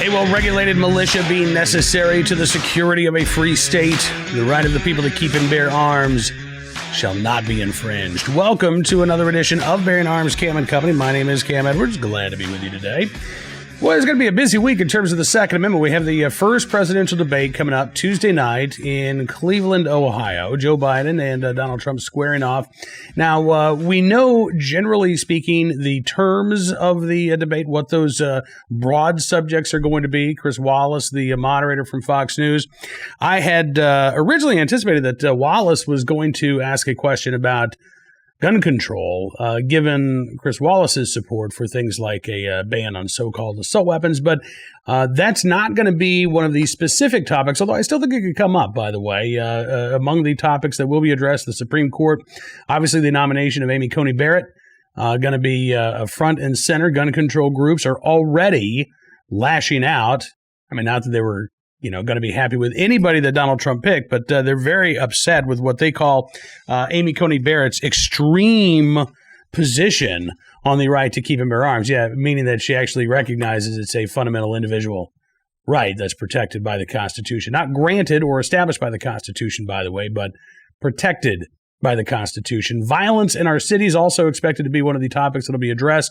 A well-regulated militia being necessary to the security of a free state, the right of the people to keep and bear arms shall not be infringed. Welcome to another edition of Bearing Arms Cam and Company. My name is Cam Edwards. Glad to be with you today. Well, it's going to be a busy week in terms of the Second Amendment. We have the first presidential debate coming up Tuesday night in Cleveland, Ohio. Joe Biden and Donald Trump squaring off. Now, we know, generally speaking, the terms of the debate, what those broad subjects are going to be. Chris Wallace, the moderator from Fox News. I had originally anticipated that Wallace was going to ask a question about gun control, given Chris Wallace's support for things like a ban on so-called assault weapons. But that's not going to be one of these specific topics, although I still think it could come up, by the way. Among the topics that will be addressed, the Supreme Court, obviously the nomination of Amy Coney Barrett, going to be front and center. Gun control groups are already lashing out. I mean, not that they were going to be happy with anybody that Donald Trump picked, but they're very upset with what they call Amy Coney Barrett's extreme position on the right to keep and bear arms. Yeah, meaning that she actually recognizes it's a fundamental individual right that's protected by the Constitution. Not granted or established by the Constitution, by the way, but protected by the Constitution. Violence in our cities also expected to be one of the topics that will be addressed.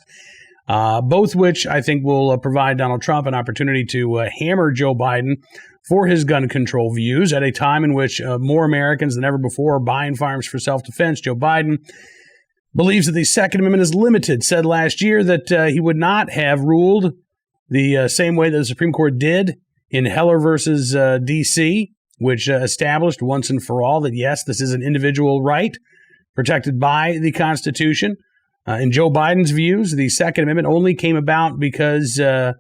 Both which I think will provide Donald Trump an opportunity to hammer Joe Biden for his gun control views at a time in which more Americans than ever before are buying firearms for self-defense. Joe Biden believes that the Second Amendment is limited, said last year that he would not have ruled the same way that the Supreme Court did in Heller versus D.C., which established once and for all that, yes, this is an individual right protected by the Constitution. In Joe Biden's views, the Second Amendment only came about because the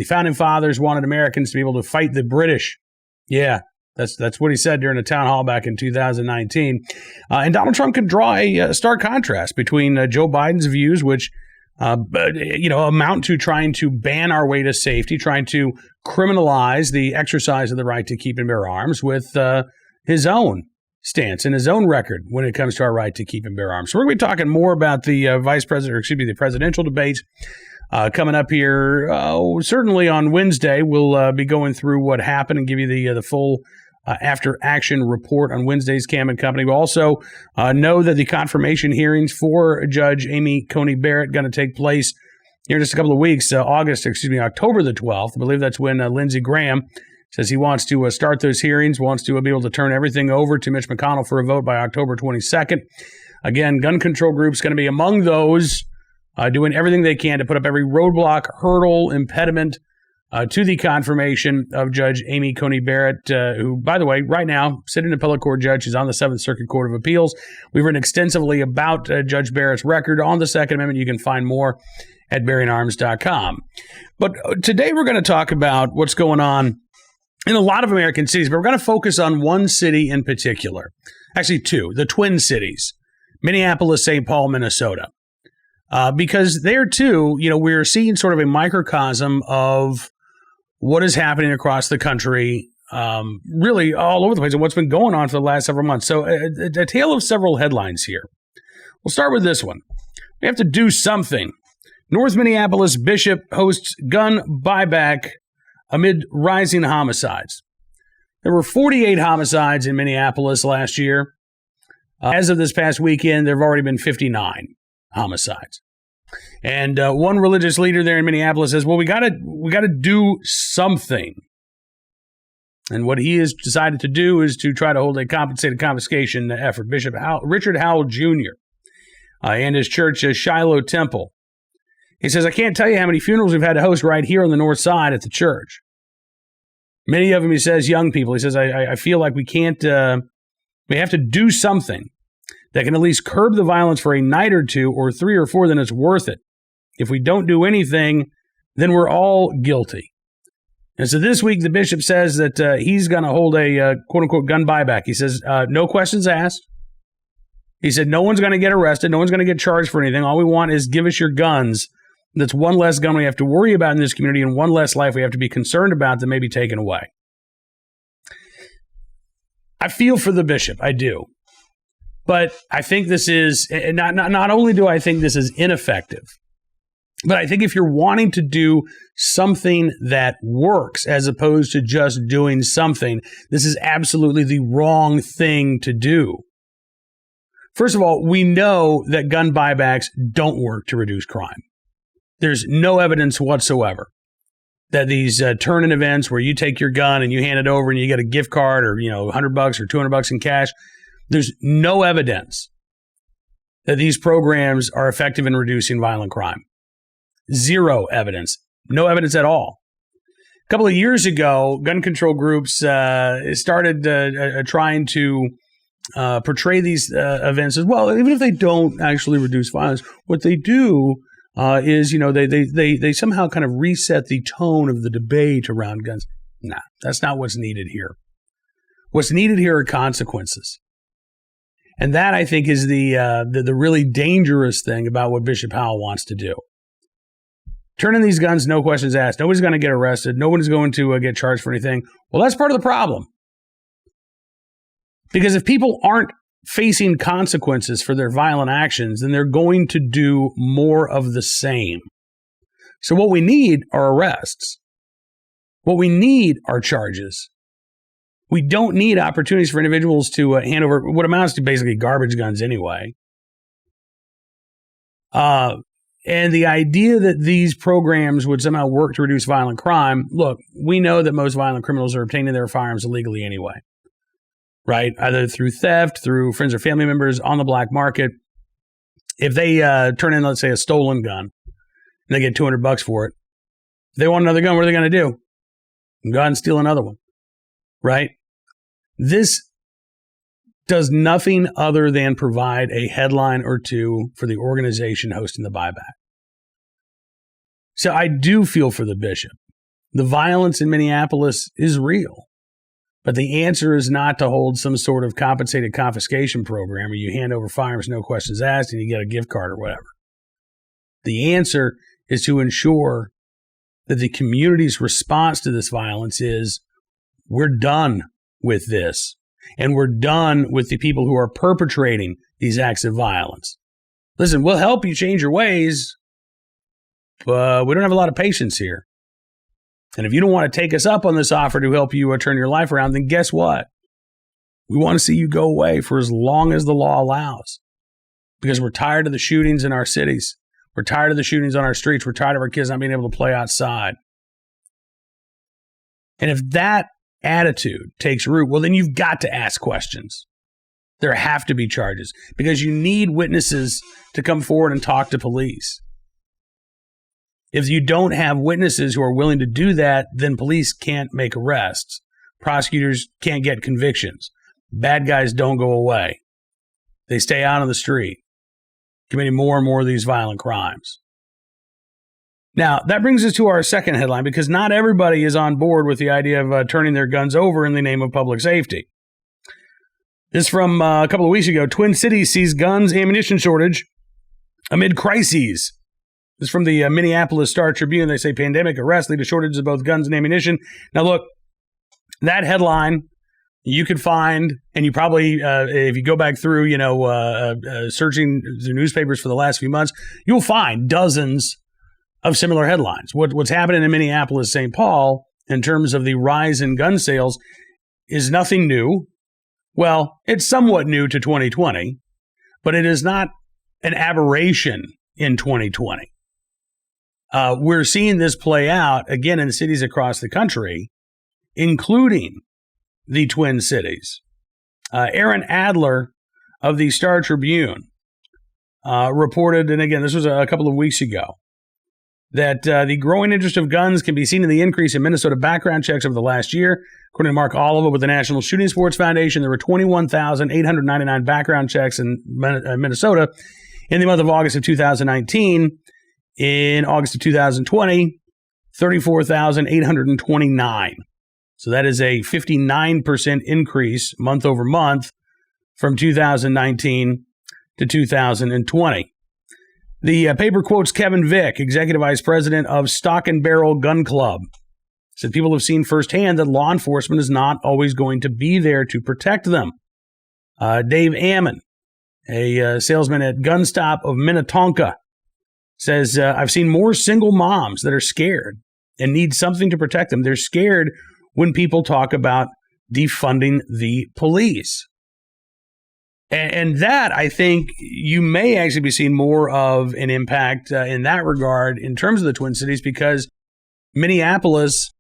Founding Fathers wanted Americans to be able to fight the British. Yeah, that's what he said during a town hall back in 2019. And Donald Trump can draw a stark contrast between Joe Biden's views, which amount to trying to ban our way to safety, trying to criminalize the exercise of the right to keep and bear arms, with his own stance and his own record when it comes to our right to keep and bear arms. So we're going to be talking more about the the presidential debates coming up here. Certainly on Wednesday, we'll be going through what happened and give you the full after-action report on Wednesday's Cam and Company. We also know that the confirmation hearings for Judge Amy Coney Barrett going to take place here in just a couple of weeks, October the 12th. I believe that's when Lindsey Graham says he wants to start those hearings, wants to be able to turn everything over to Mitch McConnell for a vote by October 22nd. Again, gun control groups going to be among those doing everything they can to put up every roadblock, hurdle, impediment to the confirmation of Judge Amy Coney Barrett, who, by the way, right now, sitting appellate court judge, she's on the Seventh Circuit Court of Appeals. We've written extensively about Judge Barrett's record on the Second Amendment. You can find more at bearingarms.com. But today we're going to talk about what's going on in a lot of American cities, but we're going to focus on one city in particular. Actually, two, the Twin Cities, Minneapolis, St. Paul, Minnesota. Because there, too, we're seeing sort of a microcosm of what is happening across the country, really all over the place, and what's been going on for the last several months. So a tale of several headlines here. We'll start with this one. We have to do something. North Minneapolis bishop hosts gun buyback amid rising homicides. There were 48 homicides in Minneapolis last year. As of this past weekend, there have already been 59 homicides. And one religious leader there in Minneapolis says, well, we got to do something. And what he has decided to do is to try to hold a compensated confiscation effort. Bishop Richard Howell Jr. And his church, Shiloh Temple. He says, I can't tell you how many funerals we've had to host right here on the north side at the church. Many of them, he says, young people. He says, I feel like we have to do something that can at least curb the violence for a night or two or 3 or 4, then it's worth it. If we don't do anything, then we're all guilty. And so this week, the bishop says that he's going to hold a quote-unquote gun buyback. He says, no questions asked. He said, no one's going to get arrested. No one's going to get charged for anything. All we want is give us your guns. That's one less gun we have to worry about in this community and one less life we have to be concerned about that may be taken away. I feel for the bishop. I do. But I think this is, not only do I think this is ineffective, But I think if you're wanting to do something that works as opposed to just doing something, this is absolutely the wrong thing to do. First of all, we know that gun buybacks don't work to reduce crime. There's no evidence whatsoever that these turn-in events where you take your gun and you hand it over and you get a gift card or, $100 or $200 in cash, there's no evidence that these programs are effective in reducing violent crime. Zero evidence. No evidence at all. A couple of years ago, gun control groups started trying to portray these events as, well, even if they don't actually reduce violence, what they do is, they somehow kind of reset the tone of the debate around guns. Nah, that's not what's needed here. What's needed here are consequences. And that, I think, is the really dangerous thing about what Bishop Howell wants to do. Turning these guns, no questions asked. Nobody's going to get arrested. No one's going to get charged for anything. Well, that's part of the problem. Because if people aren't facing consequences for their violent actions, then they're going to do more of the same. So what we need are arrests. What we need are charges. We don't need opportunities for individuals to hand over what amounts to basically garbage guns anyway. And the idea that these programs would somehow work to reduce violent crime, look, we know that most violent criminals are obtaining their firearms illegally anyway, right? Either through theft, through friends or family members on the black market. If they turn in, let's say, a stolen gun, and they get $200 for it, if they want another gun, what are they going to do? Go out and steal another one, right? This does nothing other than provide a headline or two for the organization hosting the buyback. So I do feel for the bishop. The violence in Minneapolis is real, but the answer is not to hold some sort of compensated confiscation program where you hand over firearms, no questions asked, and you get a gift card or whatever. The answer is to ensure that the community's response to this violence is, we're done with this. And we're done with the people who are perpetrating these acts of violence. Listen, we'll help you change your ways, but we don't have a lot of patience here. And if you don't want to take us up on this offer to help you turn your life around, then guess what? We want to see you go away for as long as the law allows. Because we're tired of the shootings in our cities. We're tired of the shootings on our streets. We're tired of our kids not being able to play outside. And if that attitude takes root, well, then you've got to ask questions. There have to be charges because you need witnesses to come forward and talk to police. If you don't have witnesses who are willing to do that, then police can't make arrests. Prosecutors can't get convictions. Bad guys don't go away. They stay out on the street, committing more and more of these violent crimes. Now, that brings us to our second headline, because not everybody is on board with the idea of turning their guns over in the name of public safety. This from a couple of weeks ago. Twin Cities sees guns ammunition shortage amid crises. This is from the Minneapolis Star-Tribune. They say pandemic arrests lead to shortages of both guns and ammunition. Now, look, that headline you could find, and you probably, if you go back through, searching the newspapers for the last few months, you'll find dozens of similar headlines. What's happening in Minneapolis, St. Paul, in terms of the rise in gun sales is nothing new. Well, it's somewhat new to 2020, but it is not an aberration in 2020. We're seeing this play out again in cities across the country, including the Twin Cities. Aaron Adler of the Star-Tribune reported, and again, this was a couple of weeks ago, that the growing interest of guns can be seen in the increase in Minnesota background checks over the last year. According to Mark Oliva with the National Shooting Sports Foundation, there were 21,899 background checks in Minnesota in the month of August of 2019. In August of 2020, 34,829. So that is a 59% increase month over month from 2019 to 2020. The paper quotes Kevin Vick, Executive Vice President of Stock and Barrel Gun Club. Said people have seen firsthand that law enforcement is not always going to be there to protect them. Dave Ammon, a salesman at Gun Stop of Minnetonka, says, I've seen more single moms that are scared and need something to protect them. They're scared when people talk about defunding the police. And that, I think, you may actually be seeing more of an impact in that regard in terms of the Twin Cities, because Minneapolis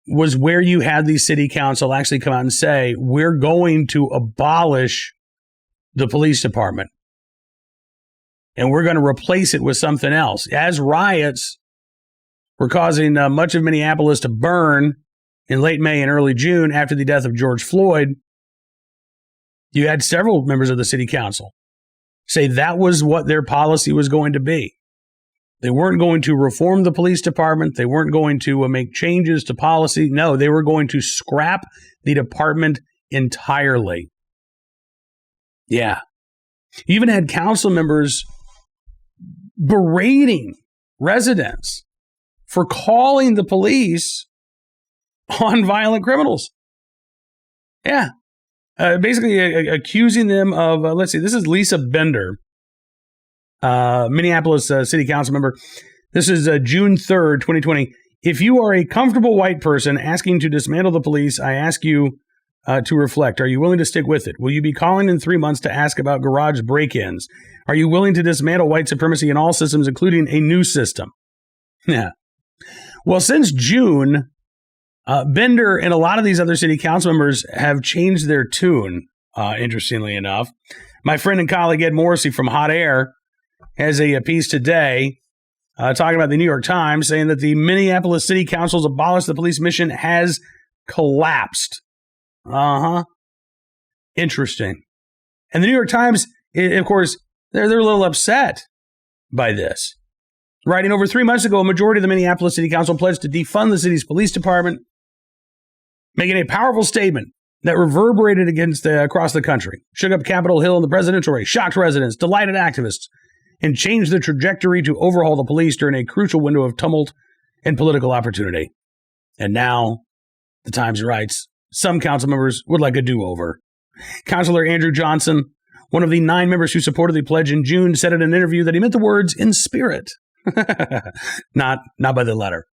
was where you had the city council actually come out and say, we're going to abolish the police department and we're going to replace it with something else. As riots were causing much of Minneapolis to burn in late May and early June after the death of George Floyd, you had several members of the city council say that was what their policy was going to be. They weren't going to reform the police department. They weren't going to make changes to policy. No, they were going to scrap the department entirely. Yeah. You even had council members berating residents for calling the police on violent criminals. Yeah. Basically accusing them of, let's see, this is Lisa Bender, Minneapolis City Council member. This is June 3rd, 2020. If you are a comfortable white person asking to dismantle the police, I ask you to reflect. Are you willing to stick with it? Will you be calling in 3 months to ask about garage break-ins? Are you willing to dismantle white supremacy in all systems, including a new system? Yeah. Well, since June, Bender and a lot of these other city council members have changed their tune, interestingly enough. My friend and colleague Ed Morrissey from Hot Air has a piece today talking about the New York Times, saying that the Minneapolis City Council's Abolish the Police mission has collapsed. Interesting. And the New York Times, of course, they're a little upset by this. Writing, over 3 months ago, a majority of the Minneapolis City Council pledged to defund the city's police department, making a powerful statement that reverberated across the country, shook up Capitol Hill in the presidential race, shocked residents, delighted activists, and changed the trajectory to overhaul the police during a crucial window of tumult and political opportunity. And now, the Times writes, some council members would like a do-over. Councilor Andrew Johnson, one of the 9 members who supported the pledge in June, said in an interview that he meant the words in spirit, not by the letter.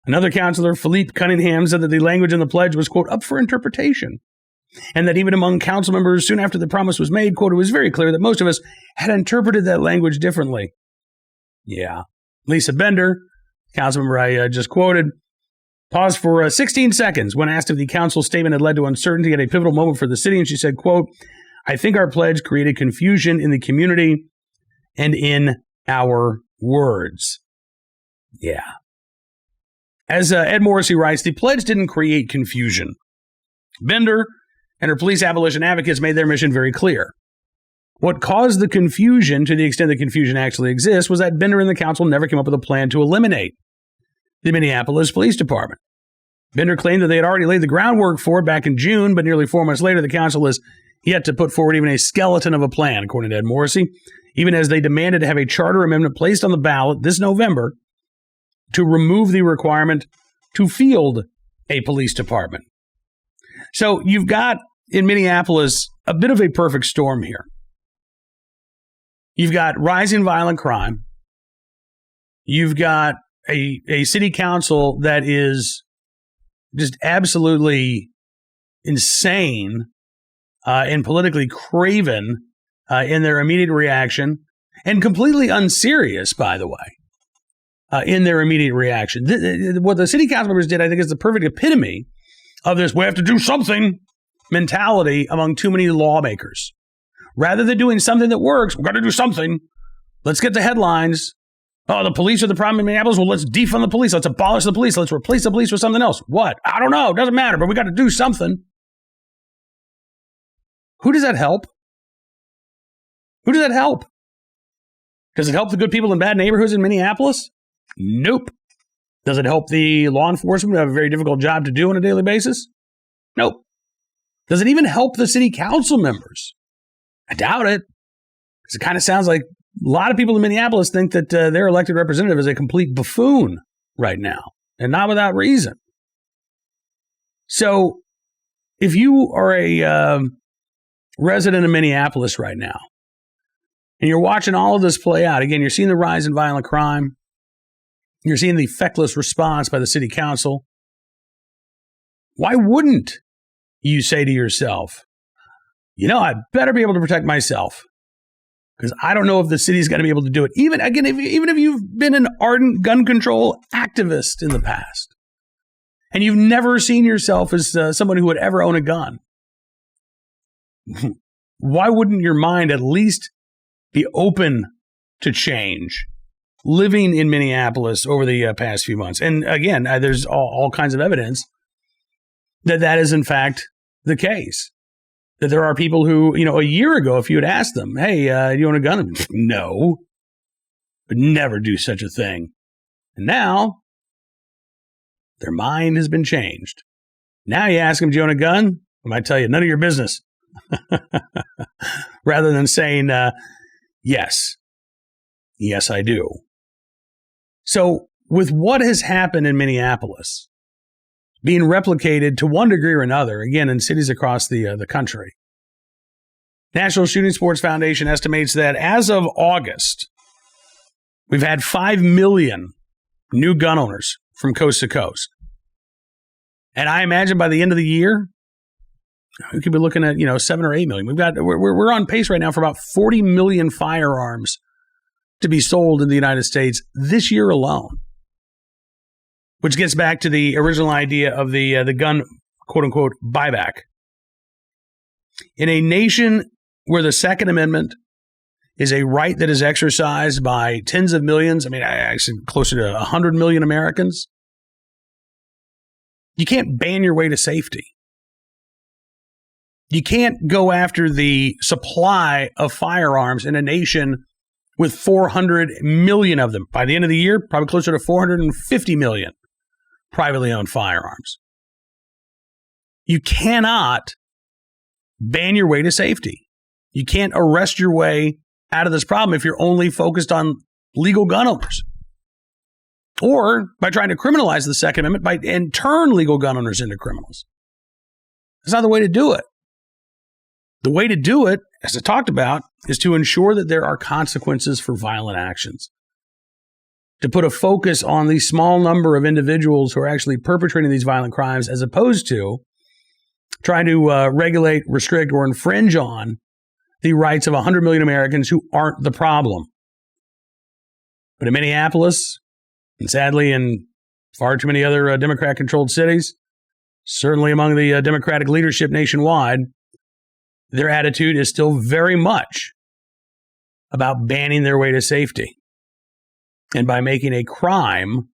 Another councilor, Philippe Cunningham, said that the language in the pledge was, quote, up for interpretation, and that even among council members soon after the promise was made, quote, it was very clear that most of us had interpreted that language differently. Yeah. Lisa Bender, council member I just quoted, paused for 16 seconds when asked if the council statement had led to uncertainty at a pivotal moment for the city, and she said, quote, I think our pledge created confusion in the community and in our words. Yeah. As Ed Morrissey writes, the pledge didn't create confusion. Bender and her police abolition advocates made their mission very clear. What caused the confusion, to the extent that confusion actually exists, was that Bender and the council never came up with a plan to eliminate the Minneapolis Police Department. Bender claimed that they had already laid the groundwork for it back in June, but nearly 4 months later, the council has yet to put forward even a skeleton of a plan, according to Ed Morrissey, even as they demanded to have a charter amendment placed on the ballot this November to remove the requirement to field a police department. So you've got, in Minneapolis, a bit of a perfect storm here. You've got rising violent crime. You've got a city council that is just absolutely insane and politically craven in their immediate reaction, and completely unserious, by the way, in their immediate reaction. What the city council members did, I think, is the perfect epitome of this we have to do something mentality among too many lawmakers. Rather than doing something that works, we've got to do something. Let's get the headlines. Oh, the police are the problem in Minneapolis. Well, let's defund the police. Let's abolish the police. Let's replace the police with something else. What? I don't know. It doesn't matter, but we got to do something. Who does that help? Who does that help? Does it help the good people in bad neighborhoods in Minneapolis? Nope. Does it help the law enforcement who have a very difficult job to do on a daily basis? Nope. Does it even help the city council members? I doubt it. Because it kind of sounds like a lot of people in Minneapolis think that their elected representative is a complete buffoon right now, and not without reason. So if you are a resident of Minneapolis right now, And you're watching all of this play out. Again, you're seeing the rise in violent crime. You're seeing the feckless response by the city council. Why wouldn't you say to yourself, I better be able to protect myself, because I don't know if the city's going to be able to do it. Even if you've been an ardent gun control activist in the past, and you've never seen yourself as someone who would ever own a gun, why wouldn't your mind at least be open to change living in Minneapolis over the past few months? And again, there's all kinds of evidence that is in fact the case. That there are people who, a year ago, if you had asked them, hey, do you own a gun? No, would never do such a thing. And now their mind has been changed. Now you ask them, do you own a gun? I might tell you, none of your business. Rather than saying, yes, I do. So with what has happened in Minneapolis being replicated to one degree or another, again, in cities across the country, National Shooting Sports Foundation estimates that as of August, we've had 5 million new gun owners from coast to coast. And I imagine by the end of the year, we could be looking at, 7 or 8 million. We're on pace right now for about 40 million firearms to be sold in the United States this year alone. Which gets back to the original idea of the gun, quote unquote, buyback. In a nation where the Second Amendment is a right that is exercised by tens of millions, actually closer to 100 million Americans, you can't ban your way to safety. You can't go after the supply of firearms in a nation with 400 million of them. By the end of the year, probably closer to 450 million. Privately owned firearms. You cannot ban your way to safety. You can't arrest your way out of this problem if you're only focused on legal gun owners. Or by trying to criminalize the Second Amendment and turn legal gun owners into criminals. That's not the way to do it. The way to do it, as I talked about, is to ensure that there are consequences for violent actions. To put a focus on the small number of individuals who are actually perpetrating these violent crimes, as opposed to trying to regulate, restrict, or infringe on the rights of 100 million Americans who aren't the problem. But in Minneapolis, and sadly in far too many other Democrat-controlled cities, certainly among the Democratic leadership nationwide, their attitude is still very much about banning their way to safety. And by making a crime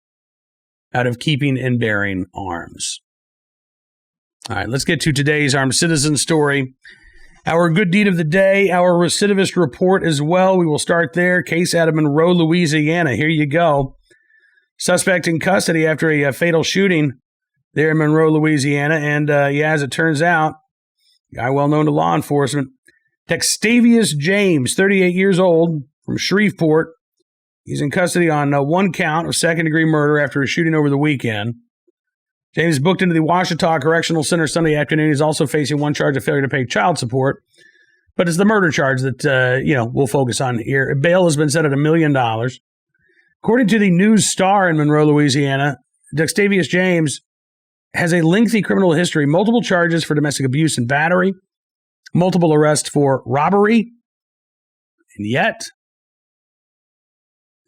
out of keeping and bearing arms. All right, let's get to today's armed citizen story. Our good deed of the day, our recidivist report as well. We will start there. Case out of Monroe, Louisiana. Here you go. Suspect in custody after a fatal shooting there in Monroe, Louisiana. And as it turns out, guy well known to law enforcement, Dextavius James, 38 years old, from Shreveport. He's in custody on one count of second-degree murder after a shooting over the weekend. James booked into the Ouachita Correctional Center Sunday afternoon. He's also facing one charge of failure to pay child support. But it's the murder charge that, we'll focus on here. Bail has been set at $1 million. According to the News Star in Monroe, Louisiana, Dextavius James has a lengthy criminal history, multiple charges for domestic abuse and battery, multiple arrests for robbery, and yet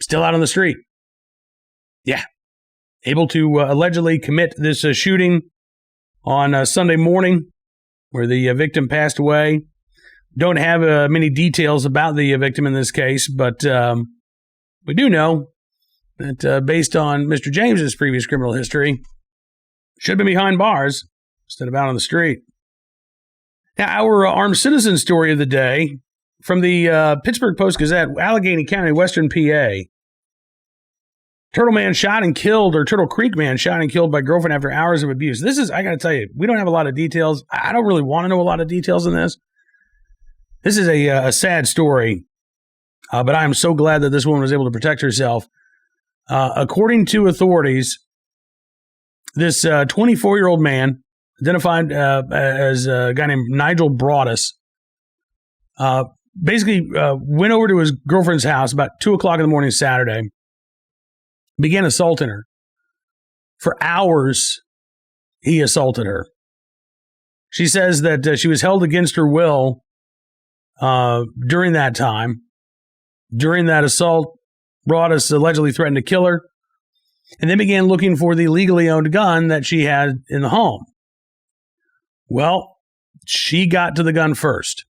still out on the street. Yeah. Able to allegedly commit this shooting on Sunday morning where the victim passed away. Don't have many details about the victim in this case, but we do know that based on Mr. James's previous criminal history, should have been behind bars instead of out on the street. Now, our armed citizen story of the day from the Pittsburgh Post-Gazette, Allegheny County, Western PA. Turtle Creek man shot and killed by girlfriend after hours of abuse. This is, I got to tell you, we don't have a lot of details. I don't really want to know a lot of details in this. This is a sad story, but I am so glad that this woman was able to protect herself. According to authorities, this 24-year-old man, identified as a guy named Nigel Broadus, basically went over to his girlfriend's house about 2 o'clock in the morning Saturday, began assaulting her. For hours, he assaulted her. She says that she was held against her will during that time. During that assault, Broaddus allegedly threatened to kill her and then began looking for the legally owned gun that she had in the home. Well, she got to the gun first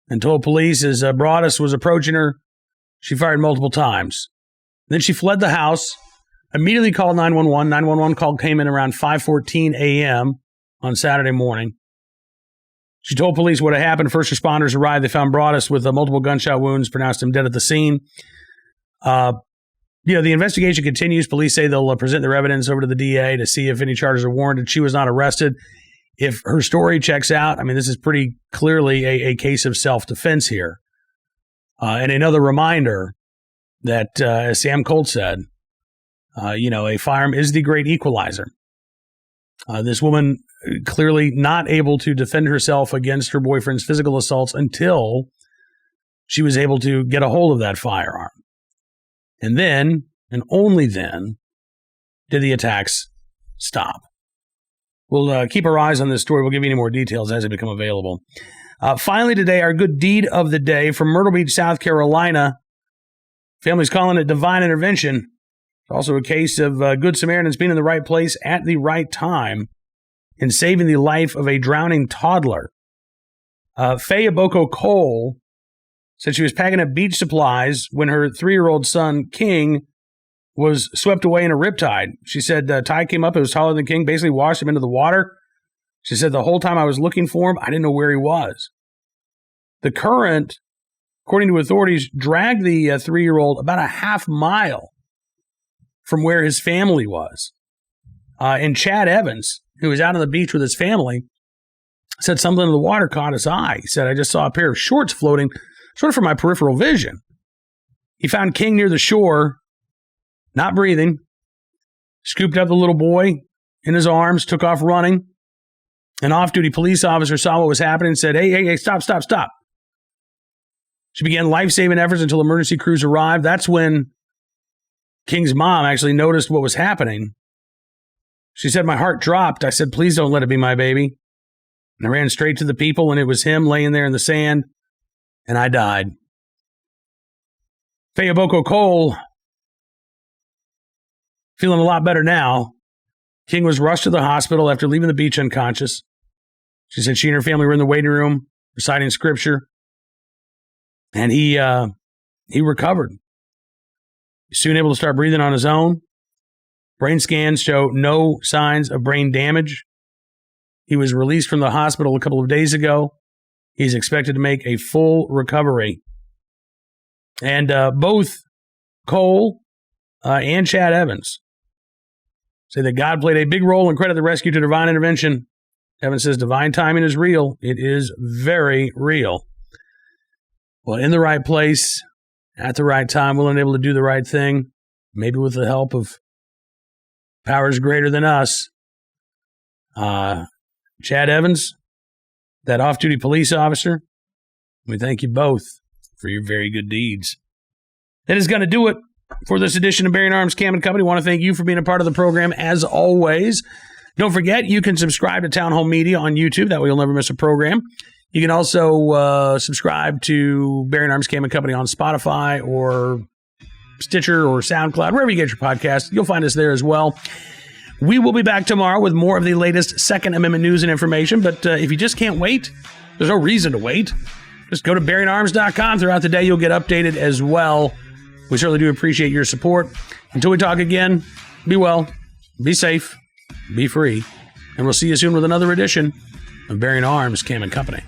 and told police as Broaddus was approaching her, she fired multiple times. Then she fled the house, immediately called 911. 911 call came in around 5:14 a.m. on Saturday morning. She told police what had happened. First responders arrived. They found Broaddus with multiple gunshot wounds, pronounced him dead at the scene. The investigation continues. Police say they'll present their evidence over to the DA to see if any charges are warranted. She was not arrested. If her story checks out, I mean, this is pretty clearly a case of self-defense here. And another reminder that, as Sam Colt said, a firearm is the great equalizer. This woman clearly not able to defend herself against her boyfriend's physical assaults until she was able to get a hold of that firearm. And then, and only then, did the attacks stop. We'll keep our eyes on this story. We'll give you any more details as they become available. Finally today, our good deed of the day from Myrtle Beach, South Carolina. Family's calling it divine intervention. It's also a case of Good Samaritans being in the right place at the right time and saving the life of a drowning toddler. Faye Aboko Cole said she was packing up beach supplies when her 3-year-old son, King, was swept away in a riptide. She said tide came up, it was taller than King, basically washed him into the water. She said the whole time I was looking for him, I didn't know where he was. The current, according to authorities, dragged the 3-year-old about a half mile from where his family was. And Chad Evans, who was out on the beach with his family, said something in the water caught his eye. He said, I just saw a pair of shorts floating sort of from my peripheral vision. He found King near the shore, not breathing, scooped up the little boy in his arms, took off running. An off-duty police officer saw what was happening and said, hey, stop. She began life-saving efforts until emergency crews arrived. That's when King's mom actually noticed what was happening. She said, my heart dropped. I said, please don't let it be my baby. And I ran straight to the people, and it was him laying there in the sand, and I died. Faye Aboko Cole, feeling a lot better now. King was rushed to the hospital after leaving the beach unconscious. She said she and her family were in the waiting room reciting scripture, and he recovered. He's soon able to start breathing on his own. Brain scans show no signs of brain damage. He was released from the hospital a couple of days ago. He's expected to make a full recovery. And both Cole and Chad Evans say that God played a big role and credit the rescue to divine intervention. Evans says divine timing is real. It is very real. Well, in the right place, at the right time, willing and able to do the right thing, maybe with the help of powers greater than us. Chad Evans, that off-duty police officer, we thank you both for your very good deeds. That is going to do it for this edition of Bearing Arms Cam & Company. I want to thank you for being a part of the program as always. Don't forget, you can subscribe to Town Hall Media on YouTube. That way you'll never miss a program. You can also subscribe to Bearing Arms Cam & Company on Spotify or Stitcher or SoundCloud, wherever you get your podcast. You'll find us there as well. We will be back tomorrow with more of the latest Second Amendment news and information. But if you just can't wait, there's no reason to wait. Just go to bearingarms.com. Throughout the day, you'll get updated as well. We certainly do appreciate your support. Until we talk again, be well, be safe, be free, and we'll see you soon with another edition of Bearing Arms Cam & Company.